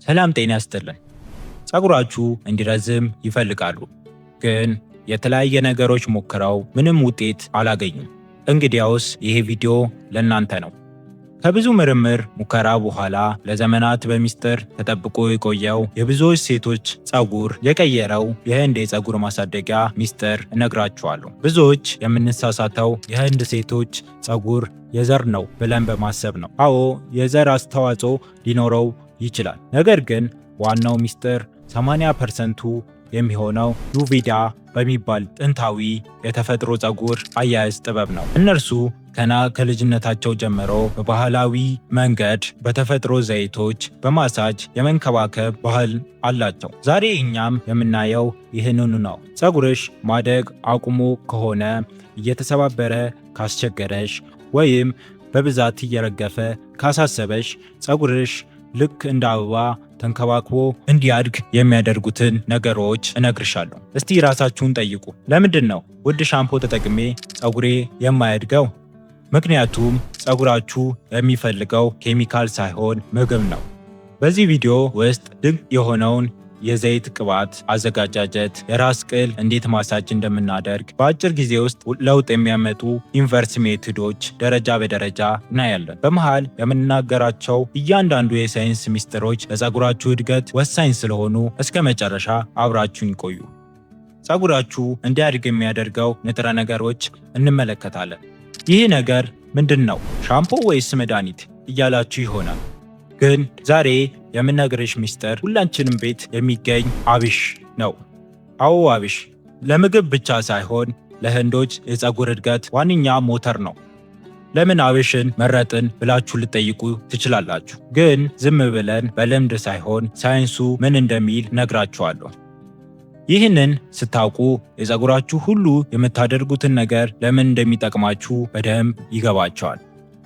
ሰላም ጤና ይስጥልን። ፀጉራችሁ እንዲረዝም ይፈልጋሉ፣ ግን የተለያየ ነገሮች ሞክረው ምንም ውጤት አላገኙም? እንግዲያውስ ይሄ ቪዲዮ ለእናንተ ነው። ከብዙ ምርምር ሙከራ በኋላ ለዘመናት በሚስጥር ተጠብቆ የቆየው የብዙዎች ሴቶች ፀጉር የቀየረው የህንድ የፀጉር ማሳደጊያ ሚስጥር እነግራችኋለሁ። ብዙዎች የምንሳሳተው የህንድ ሴቶች ፀጉር የዘር ነው ብለን በማሰብ ነው። አዎ የዘር አስተዋጽኦ ሊኖረው ይችላል። ነገር ግን ዋናው ሚስጥር 80%ቱ የሚሆነው ዩቪዳ በሚባል ጥንታዊ የተፈጥሮ ፀጉር አያያዝ ጥበብ ነው። እነርሱ ገና ከልጅነታቸው ጀምሮ በባህላዊ መንገድ በተፈጥሮ ዘይቶች በማሳጅ የመንከባከብ ባህል አላቸው። ዛሬ እኛም የምናየው ይህንኑ ነው። ፀጉርሽ ማደግ አቁሞ ከሆነ፣ እየተሰባበረ ካስቸገረሽ፣ ወይም በብዛት እየረገፈ ካሳሰበሽ ፀጉርሽ ልክ እንደ አበባ ተንከባክቦ እንዲያድግ የሚያደርጉትን ነገሮች እነግርሻለሁ። እስቲ ራሳችሁን ጠይቁ። ለምንድን ነው ውድ ሻምፖ ተጠቅሜ ፀጉሬ የማያድገው? ምክንያቱም ፀጉራችሁ የሚፈልገው ኬሚካል ሳይሆን ምግብ ነው። በዚህ ቪዲዮ ውስጥ ድንቅ የሆነውን የዘይት ቅባት አዘጋጃጀት፣ የራስ ቅል እንዴት ማሳጅ እንደምናደርግ፣ በአጭር ጊዜ ውስጥ ለውጥ የሚያመጡ ኢንቨርስ ሜቶዶች ደረጃ በደረጃ እናያለን። በመሃል የምንናገራቸው እያንዳንዱ የሳይንስ ሚስጥሮች ለፀጉራችሁ እድገት ወሳኝ ስለሆኑ እስከ መጨረሻ አብራችሁን ይቆዩ። ፀጉራችሁ እንዲያድግ የሚያደርገው ንጥረ ነገሮች እንመለከታለን። ይህ ነገር ምንድን ነው? ሻምፖ ወይስ መድኃኒት እያላችሁ ይሆናል። ግን ዛሬ የምነግርሽ ሚስጥር ሁላችንም ቤት የሚገኝ አብሽ ነው። አዎ አብሽ ለምግብ ብቻ ሳይሆን ለህንዶች የፀጉር እድገት ዋነኛ ሞተር ነው። ለምን አብሽን መረጥን ብላችሁ ልጠይቁ ትችላላችሁ። ግን ዝም ብለን በልምድ ሳይሆን ሳይንሱ ምን እንደሚል ነግራችኋለሁ። ይህንን ስታውቁ የፀጉራችሁ ሁሉ የምታደርጉትን ነገር ለምን እንደሚጠቅማችሁ በደንብ ይገባቸዋል።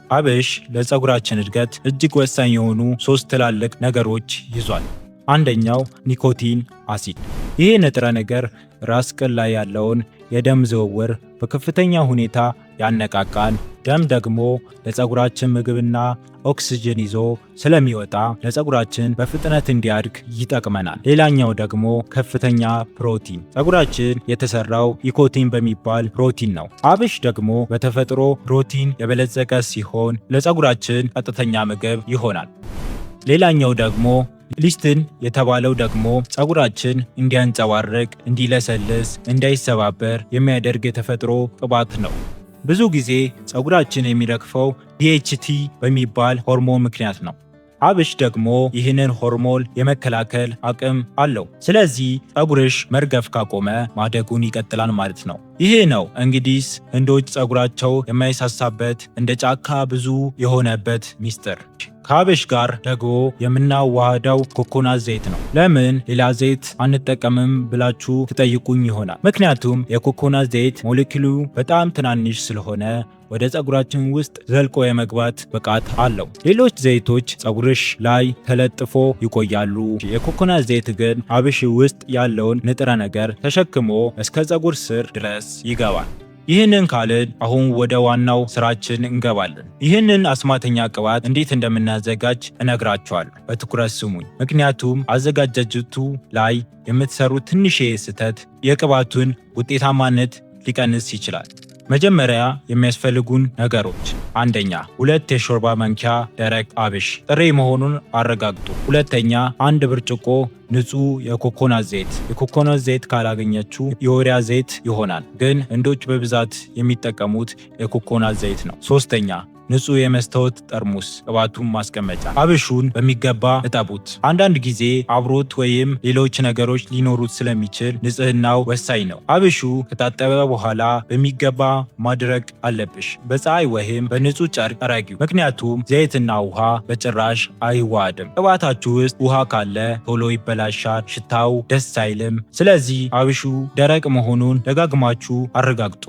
አብሽ ለፀጉራችን እድገት እጅግ ወሳኝ የሆኑ 3 ትላልቅ ነገሮች ይዟል። አንደኛው ኒኮቲን አሲድ። ይህ ንጥረ ነገር ራስ ቅል ላይ ያለውን የደም ዝውውር በከፍተኛ ሁኔታ ያነቃቃል። ደም ደግሞ ለፀጉራችን ምግብና ኦክስጅን ይዞ ስለሚወጣ ለፀጉራችን በፍጥነት እንዲያድግ ይጠቅመናል። ሌላኛው ደግሞ ከፍተኛ ፕሮቲን። ፀጉራችን የተሰራው ኒኮቲን በሚባል ፕሮቲን ነው። አብሽ ደግሞ በተፈጥሮ ፕሮቲን የበለጸገ ሲሆን ለፀጉራችን ቀጥተኛ ምግብ ይሆናል። ሌላኛው ደግሞ ሊስትን የተባለው ደግሞ ፀጉራችን እንዲያንጸባርቅ፣ እንዲለሰልስ፣ እንዳይሰባበር የሚያደርግ የተፈጥሮ ቅባት ነው። ብዙ ጊዜ ፀጉራችን የሚረግፈው ዲኤችቲ በሚባል ሆርሞን ምክንያት ነው። አብሽ ደግሞ ይህንን ሆርሞን የመከላከል አቅም አለው። ስለዚህ ፀጉርሽ መርገፍ ካቆመ ማደጉን ይቀጥላል ማለት ነው። ይህ ነው እንግዲህ ህንዶች ፀጉራቸው የማይሳሳበት እንደ ጫካ ብዙ የሆነበት ሚስጥር። ከአብሽ ጋር ደግሞ የምናዋህደው ኮኮናት ዘይት ነው። ለምን ሌላ ዘይት አንጠቀምም ብላችሁ ትጠይቁኝ ይሆናል። ምክንያቱም የኮኮናት ዘይት ሞሌኪሉ በጣም ትናንሽ ስለሆነ ወደ ፀጉራችን ውስጥ ዘልቆ የመግባት ብቃት አለው። ሌሎች ዘይቶች ፀጉርሽ ላይ ተለጥፎ ይቆያሉ። የኮኮናት ዘይት ግን አብሽ ውስጥ ያለውን ንጥረ ነገር ተሸክሞ እስከ ፀጉር ስር ድረስ ይገባል። ይህንን ካልን አሁን ወደ ዋናው ስራችን እንገባለን። ይህንን አስማተኛ ቅባት እንዴት እንደምናዘጋጅ እነግራችኋለሁ። በትኩረት ስሙኝ፣ ምክንያቱም አዘጋጃጀቱ ላይ የምትሰሩት ትንሽ ስህተት የቅባቱን ውጤታማነት ሊቀንስ ይችላል። መጀመሪያ የሚያስፈልጉን ነገሮች፣ አንደኛ 2 የሾርባ ማንኪያ ደረቅ አብሽ ጥሬ መሆኑን አረጋግጡ። ሁለተኛ 1 ብርጭቆ ንጹህ የኮኮናት ዘይት። የኮኮናት ዘይት ካላገኘችሁ የወይራ ዘይት ይሆናል፣ ግን ህንዶች በብዛት የሚጠቀሙት የኮኮናት ዘይት ነው። ሶስተኛ ንጹህ የመስታወት ጠርሙስ ቅባቱን ማስቀመጫ። አብሹን በሚገባ እጠቡት። አንዳንድ ጊዜ አብሮት ወይም ሌሎች ነገሮች ሊኖሩት ስለሚችል ንጽህናው ወሳኝ ነው። አብሹ ከታጠበ በኋላ በሚገባ ማድረቅ አለብሽ። በፀሐይ ወይም በንጹህ ጨርቅ ጠረጊው፣ ምክንያቱም ዘይትና ውሃ በጭራሽ አይዋሃድም። ቅባታችሁ ውስጥ ውሃ ካለ ቶሎ ይበላሻል፣ ሽታው ደስ አይልም። ስለዚህ አብሹ ደረቅ መሆኑን ደጋግማችሁ አረጋግጡ።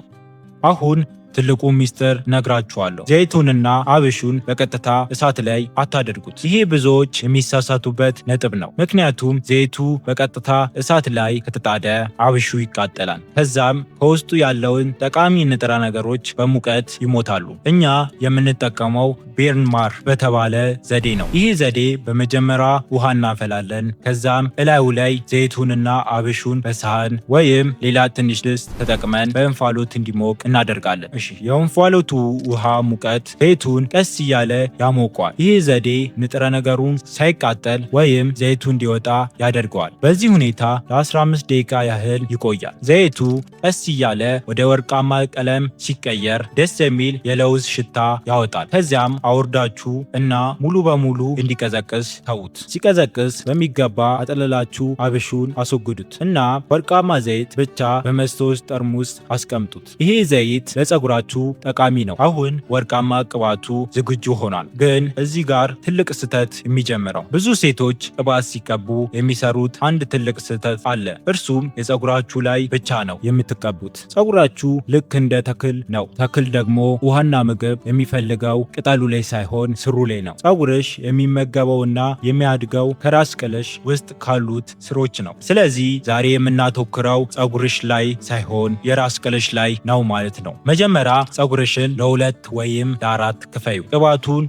አሁን ትልቁ ሚስጥር ነግራችኋለሁ። ዘይቱንና አብሹን በቀጥታ እሳት ላይ አታደርጉት። ይሄ ብዙዎች የሚሳሳቱበት ነጥብ ነው። ምክንያቱም ዘይቱ በቀጥታ እሳት ላይ ከተጣደ አብሹ ይቃጠላል። ከዛም ከውስጡ ያለውን ጠቃሚ ንጥረ ነገሮች በሙቀት ይሞታሉ። እኛ የምንጠቀመው ቤርንማር በተባለ ዘዴ ነው። ይህ ዘዴ በመጀመሪያ ውሃ እናፈላለን። ከዛም እላዩ ላይ ዘይቱንና አብሹን በሳህን ወይም ሌላ ትንሽ ድስት ተጠቅመን በእንፋሎት እንዲሞቅ እናደርጋለን። የእንፋሎቱ ውሃ ሙቀት ዘይቱን ቀስ እያለ ያሞቋል። ይህ ዘዴ ንጥረ ነገሩን ሳይቃጠል ወይም ዘይቱ እንዲወጣ ያደርገዋል። በዚህ ሁኔታ ለ15 ደቂቃ ያህል ይቆያል። ዘይቱ ቀስ እያለ ወደ ወርቃማ ቀለም ሲቀየር ደስ የሚል የለውዝ ሽታ ያወጣል። ከዚያም አውርዳችሁ እና ሙሉ በሙሉ እንዲቀዘቅዝ ተዉት። ሲቀዘቅዝ በሚገባ አጠለላችሁ አብሹን አስወግዱት እና ወርቃማ ዘይት ብቻ በመስታወት ጠርሙስ አስቀምጡት። ይሄ ዘይት ለፀጉራችሁ ጠቃሚ ነው። አሁን ወርቃማ ቅባቱ ዝግጁ ሆኗል። ግን እዚህ ጋር ትልቅ ስህተት የሚጀምረው ብዙ ሴቶች ቅባት ሲቀቡ የሚሰሩት አንድ ትልቅ ስህተት አለ። እርሱም የፀጉራችሁ ላይ ብቻ ነው የምትቀቡት። ፀጉራችሁ ልክ እንደ ተክል ነው። ተክል ደግሞ ውሃና ምግብ የሚፈልገው ቅጠሉ ላይ ሳይሆን ስሩ ላይ ነው። ፀጉርሽ የሚመገበውና የሚያድገው ከራስ ቅልሽ ውስጥ ካሉት ስሮች ነው። ስለዚህ ዛሬ የምናተኩረው ፀጉርሽ ላይ ሳይሆን የራስ ቅልሽ ላይ ነው ማለት ነው። መጀመሪያ ፀጉርሽን ለሁለት ወይም ለአራት ክፈዩ። ቅባቱን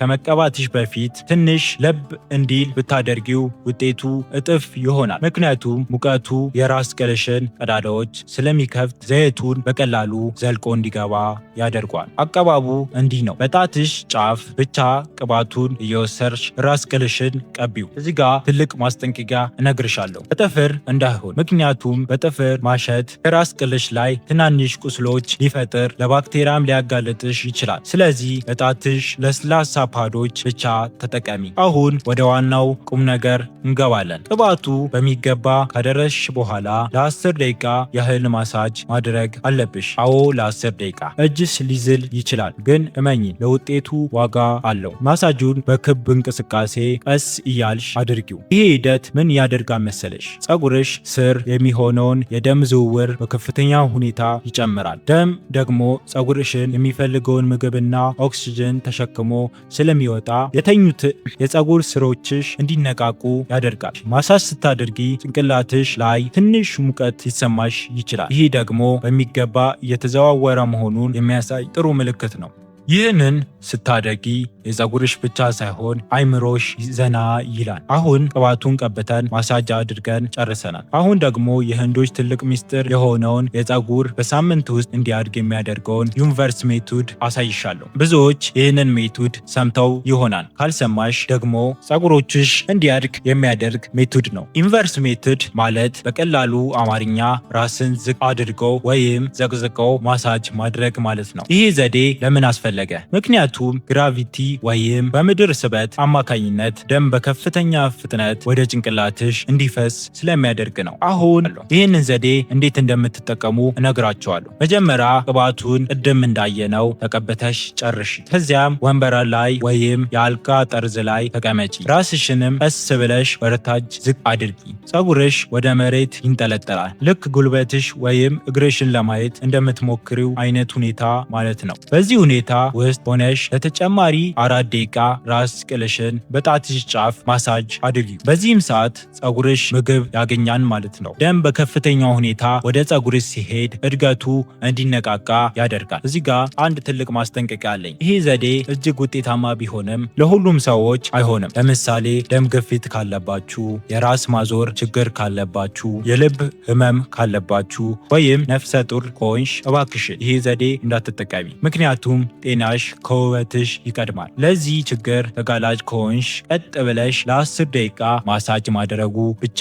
ከመቀባትሽ በፊት ትንሽ ለብ እንዲል ብታደርጊው ውጤቱ እጥፍ ይሆናል። ምክንያቱም ሙቀቱ የራስ ቅልሽን ቀዳዳዎች ስለሚከፍት ዘይቱን በቀላሉ ዘልቆ እንዲገባ ያደርጓል። አቀባቡ እንዲህ ነው። በጣትሽ ጫፍ ብቻ ቅባቱን እየወሰርሽ ራስ ቅልሽን ቀቢው። እዚህ ጋ ትልቅ ማስጠንቀቂያ እነግርሻለሁ፣ በጥፍር እንዳይሆን። ምክንያቱም በጥፍር ማሸት የራስ ቅልሽ ላይ ትናንሽ ቁስሎች ሊፈጥር ለባክቴሪያም ሊያጋልጥሽ ይችላል። ስለዚህ በጣትሽ ለስላሳ ፓዶች ብቻ ተጠቀሚ። አሁን ወደ ዋናው ቁም ነገር እንገባለን። ቅባቱ በሚገባ ካደረስሽ በኋላ ለ10 ደቂቃ ያህል ማሳጅ ማድረግ አለብሽ። አዎ ለ10 ደቂቃ። እጅስ ሊዝል ይችላል፣ ግን እመኚ ለውጤቱ ዋጋ አለው። ማሳጁን በክብ እንቅስቃሴ ቀስ እያልሽ አድርጊው። ይህ ሂደት ምን ያደርጋል መሰለሽ? ፀጉርሽ ስር የሚሆነውን የደም ዝውውር በከፍተኛ ሁኔታ ይጨምራል። ደም ደግሞ ፀጉርሽን የሚፈልገውን ምግብና ኦክሲጅን ተሸክሞ ስለሚወጣ የተኙት የፀጉር ስሮችሽ እንዲነቃቁ ያደርጋል። ማሳጅ ስታደርጊ ጭንቅላትሽ ላይ ትንሽ ሙቀት ሊሰማሽ ይችላል። ይህ ደግሞ በሚገባ እየተዘዋወረ መሆኑን የሚያሳይ ጥሩ ምልክት ነው። ይህንን ስታደርጊ የፀጉርሽ ብቻ ሳይሆን አይምሮሽ ዘና ይላል። አሁን ቅባቱን ቀብተን ማሳጅ አድርገን ጨርሰናል። አሁን ደግሞ የህንዶች ትልቅ ሚስጥር የሆነውን የፀጉር በሳምንት ውስጥ እንዲያድግ የሚያደርገውን ዩኒቨርስ ሜቶድ አሳይሻለሁ። ብዙዎች ይህንን ሜቶድ ሰምተው ይሆናል። ካልሰማሽ ደግሞ ፀጉሮችሽ እንዲያድግ የሚያደርግ ሜቶድ ነው። ዩኒቨርስ ሜቶድ ማለት በቀላሉ አማርኛ ራስን ዝቅ አድርገው ወይም ዘቅዝቀው ማሳጅ ማድረግ ማለት ነው። ይህ ዘዴ ለምን አስፈለገ? ምክንያቱም ግራቪቲ ወይም በምድር ስበት አማካኝነት ደም በከፍተኛ ፍጥነት ወደ ጭንቅላትሽ እንዲፈስ ስለሚያደርግ ነው። አሁን ይህንን ዘዴ እንዴት እንደምትጠቀሙ እነግራቸዋለሁ። መጀመሪያ ቅባቱን ቅድም እንዳየነው ተቀብተሽ ጨርሺ። ከዚያም ወንበር ላይ ወይም የአልጋ ጠርዝ ላይ ተቀመጪ። ራስሽንም ቀስ ብለሽ ወደታች ዝቅ አድርጊ። ፀጉርሽ ወደ መሬት ይንጠለጠላል። ልክ ጉልበትሽ ወይም እግርሽን ለማየት እንደምትሞክሪው አይነት ሁኔታ ማለት ነው። በዚህ ሁኔታ ውስጥ ሆነሽ ለተጨማሪ 4 ደቂቃ ራስ ቅልሽን በጣትሽ ጫፍ ማሳጅ አድርጊ። በዚህም ሰዓት ፀጉርሽ ምግብ ያገኛል ማለት ነው። ደም በከፍተኛ ሁኔታ ወደ ፀጉርሽ ሲሄድ እድገቱ እንዲነቃቃ ያደርጋል። እዚህ ጋር አንድ ትልቅ ማስጠንቀቂያ አለኝ። ይህ ዘዴ እጅግ ውጤታማ ቢሆንም ለሁሉም ሰዎች አይሆንም። ለምሳሌ ደም ግፊት ካለባችሁ፣ የራስ ማዞር ችግር ካለባችሁ፣ የልብ ህመም ካለባችሁ ወይም ነፍሰ ጡር ከሆንሽ እባክሽ ይህ ዘዴ እንዳትጠቀሚ። ምክንያቱም ጤናሽ ከውበትሽ ይቀድማል። ለዚህ ችግር ተጋላጭ ከሆንሽ ቀጥ ብለሽ ለ10 ደቂቃ ማሳጅ ማድረጉ ብቻ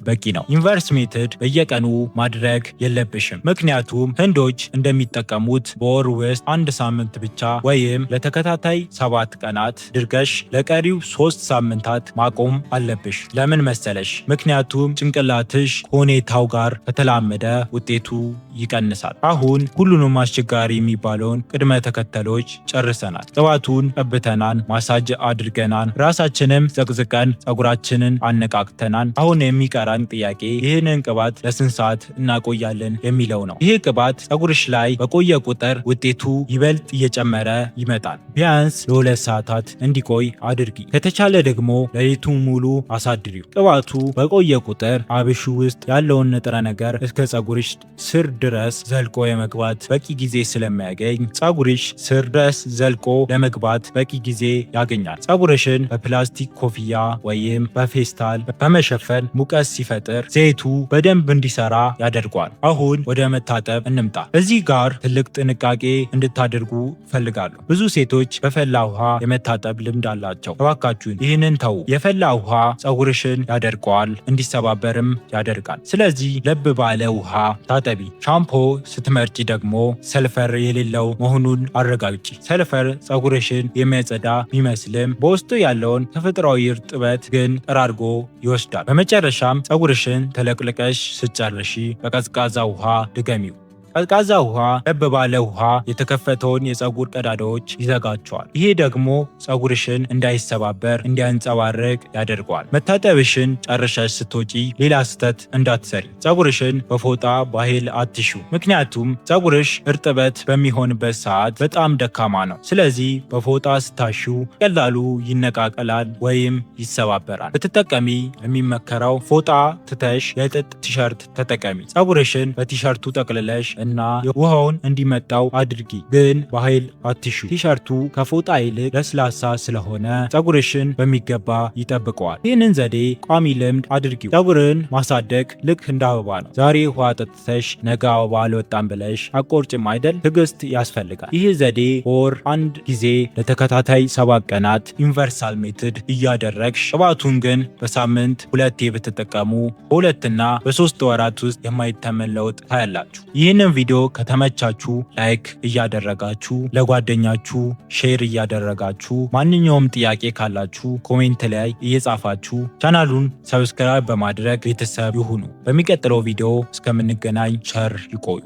በቂ ነው። ዩኒቨርስ ሜቶድ በየቀኑ ማድረግ የለብሽም። ምክንያቱም ህንዶች እንደሚጠቀሙት በወር ውስጥ 1 ሳምንት ብቻ ወይም ለተከታታይ 7 ቀናት ድርገሽ ለቀሪው 3 ሳምንታት ማቆም አለብሽ። ለምን መሰለሽ? ምክንያቱም ጭንቅላትሽ ከሁኔታው ጋር ከተላመደ ውጤቱ ይቀንሳል። አሁን ሁሉንም አስቸጋሪ የሚባለውን ቅድመ ተከተሎች ጨርሰናል። ቅባቱን ቀብተናን፣ ማሳጅ አድርገናን፣ ራሳችንም ዘቅዝቀን ፀጉራችንን አነቃቅተናን። አሁን የሚቀራ የሚያጋራን ጥያቄ ይህንን ቅባት ለስንት ሰዓት እናቆያለን የሚለው ነው። ይህ ቅባት ፀጉርሽ ላይ በቆየ ቁጥር ውጤቱ ይበልጥ እየጨመረ ይመጣል። ቢያንስ ለ2 ሰዓታት እንዲቆይ አድርጊ። ከተቻለ ደግሞ ሌሊቱን ሙሉ አሳድሪው። ቅባቱ በቆየ ቁጥር አብሹ ውስጥ ያለውን ንጥረ ነገር እስከ ፀጉርሽ ስር ድረስ ዘልቆ የመግባት በቂ ጊዜ ስለሚያገኝ ፀጉርሽ ስር ድረስ ዘልቆ ለመግባት በቂ ጊዜ ያገኛል። ፀጉርሽን በፕላስቲክ ኮፍያ ወይም በፌስታል በመሸፈን ሙቀት ሲፈጥር ዘይቱ በደንብ እንዲሰራ ያደርጓል። አሁን ወደ መታጠብ እንምጣ። እዚህ ጋር ትልቅ ጥንቃቄ እንድታደርጉ ፈልጋለሁ። ብዙ ሴቶች በፈላ ውሃ የመታጠብ ልምድ አላቸው። እባካችሁን ይህንን ተዉ። የፈላ ውሃ ፀጉርሽን ያደርቀዋል፣ እንዲሰባበርም ያደርጋል። ስለዚህ ለብ ባለ ውሃ ታጠቢ። ሻምፖ ስትመርጪ ደግሞ ሰልፈር የሌለው መሆኑን አረጋግጪ። ሰልፈር ፀጉርሽን የሚያጸዳ ቢመስልም በውስጡ ያለውን ተፈጥሯዊ እርጥበት ግን ጠራርጎ ይወስዳል። በመጨረሻም ፀጉርሽን ተለቅልቀሽ ስጨርሺ በቀዝቃዛ ውሃ ድገሚው። ቀዝቃዛ ውሃ ለብ ባለ ውሃ የተከፈተውን የፀጉር ቀዳዳዎች ይዘጋቸዋል። ይሄ ደግሞ ፀጉርሽን እንዳይሰባበር እንዲያንጸባርቅ ያደርገዋል። መታጠብሽን ጨርሰሽ ስትወጪ ሌላ ስህተት እንዳትሰሪ። ፀጉርሽን በፎጣ በኃይል አትሹ፣ ምክንያቱም ፀጉርሽ እርጥበት በሚሆንበት ሰዓት በጣም ደካማ ነው። ስለዚህ በፎጣ ስታሹ ቀላሉ ይነቃቀላል ወይም ይሰባበራል። ብትጠቀሚ የሚመከረው ፎጣ ትተሽ የጥጥ ቲሸርት ተጠቀሚ። ፀጉርሽን በቲሸርቱ ጠቅልለሽ እና ውሃውን እንዲመጣው አድርጊ፣ ግን በኃይል አትሹ። ቲሸርቱ ከፎጣ ይልቅ ለስላሳ ስለሆነ ፀጉርሽን በሚገባ ይጠብቀዋል። ይህንን ዘዴ ቋሚ ልምድ አድርጊው። ፀጉርን ማሳደግ ልክ እንደ አበባ ነው። ዛሬ ውሃ ጠጥተሽ ነገ አበባ አልወጣም ብለሽ አቆርጭም አይደል? ትዕግስት ያስፈልጋል። ይህ ዘዴ በወር 1 ጊዜ ለተከታታይ 7 ቀናት ዩኒቨርሳል ሜትድ እያደረግሽ ቅባቱን ግን በሳምንት 2 ብትጠቀሙ በ2 እና በ3 ወራት ውስጥ የማይተመን ለውጥ ታያላችሁ። ይህንን ቪዲዮ ከተመቻችሁ ላይክ እያደረጋችሁ ለጓደኛችሁ ሼር እያደረጋችሁ ማንኛውም ጥያቄ ካላችሁ ኮሜንት ላይ እየጻፋችሁ ቻናሉን ሰብስክራይብ በማድረግ ቤተሰብ ይሁኑ። በሚቀጥለው ቪዲዮ እስከምንገናኝ ቸር ይቆዩ።